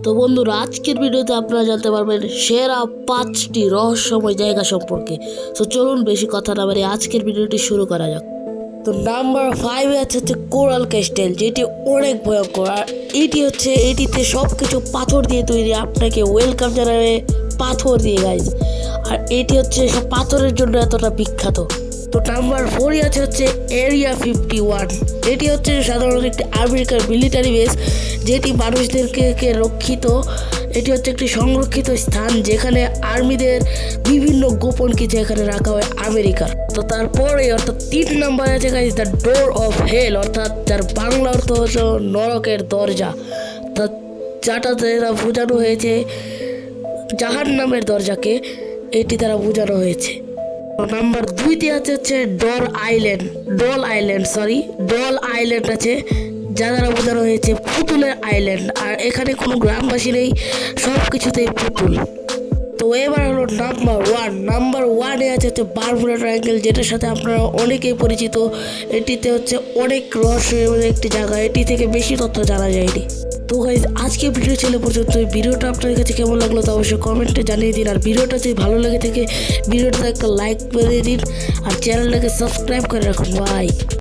তো বন্ধুরা, আজকের ভিডিওতে আপনারা জানতে পারবেন সেরা 5টি রহস্যময় জায়গা সম্পর্কে। তো চলুন বেশি কথা না বাড়িয়ে আজকের ভিডিওটি শুরু করা যাক। তো নাম্বার 5-এ হচ্ছে কোরাল ক্যাস্টেল, যেটি অনেক ভয়ঙ্কর। আর এটিতে সব কিছু পাথর দিয়ে তৈরি, আপনাকে ওয়েলকাম জানাবে পাথর দিয়ে গাইজ। আর এটি হচ্ছে সব পাথরের জন্য এতটা বিখ্যাত। তো নাম্বার 4-এ হচ্ছে এরিয়া 51। এটি হচ্ছে সাধারণত একটি আমেরিকার মিলিটারি বেস, যেটি মানুষদেরকে রক্ষিত। এটি হচ্ছে একটি সংরক্ষিত স্থান যেখানে আর্মিদের বিভিন্ন গোপন কিছু এখানে রাখা হয় আমেরিকার। তো তারপরে অর্থাৎ 3 নম্বরে আছে guys the door of hell, অর্থাৎ যার বাংলা অর্থ হচ্ছে নরকের দরজা। তা যাটাতে বোঝানো হয়েছে জাহান্নামের দরজাকে, এটি দ্বারা বোঝানো হয়েছে। নাম্বার 2-তে হচ্ছে ডল আইল্যান্ড আছে, যা দ্বারা বোঝানো হয়েছে পুতুলের আইল্যান্ড। আর এখানে কোনো গ্রামবাসী নেই, সব কিছুতেই পুতুল। তো এবার হলো নাম্বার 1-এ হচ্ছে বারমুডা ট্রায়াঙ্গেল, যেটার সাথে আপনারা অনেকেই পরিচিত। এটিতে হচ্ছে অনেক রহস্যের একটি জায়গা, এটি থেকে বেশি তথ্য জানা যায়নি। তো গাইজ, আজকে ভিডিও ছিল পর্যন্ত। এই ভিডিওটা আপনাদের কাছে কেমন লাগলো তা অবশ্যই কমেন্টে জানিয়ে দিন। আর ভিডিওটা যদি ভালো লেগে থাকে ভিডিওটাতে একটা লাইক করে দিন, আর চ্যানেলটাকে সাবস্ক্রাইব করে রাখুন। বাই।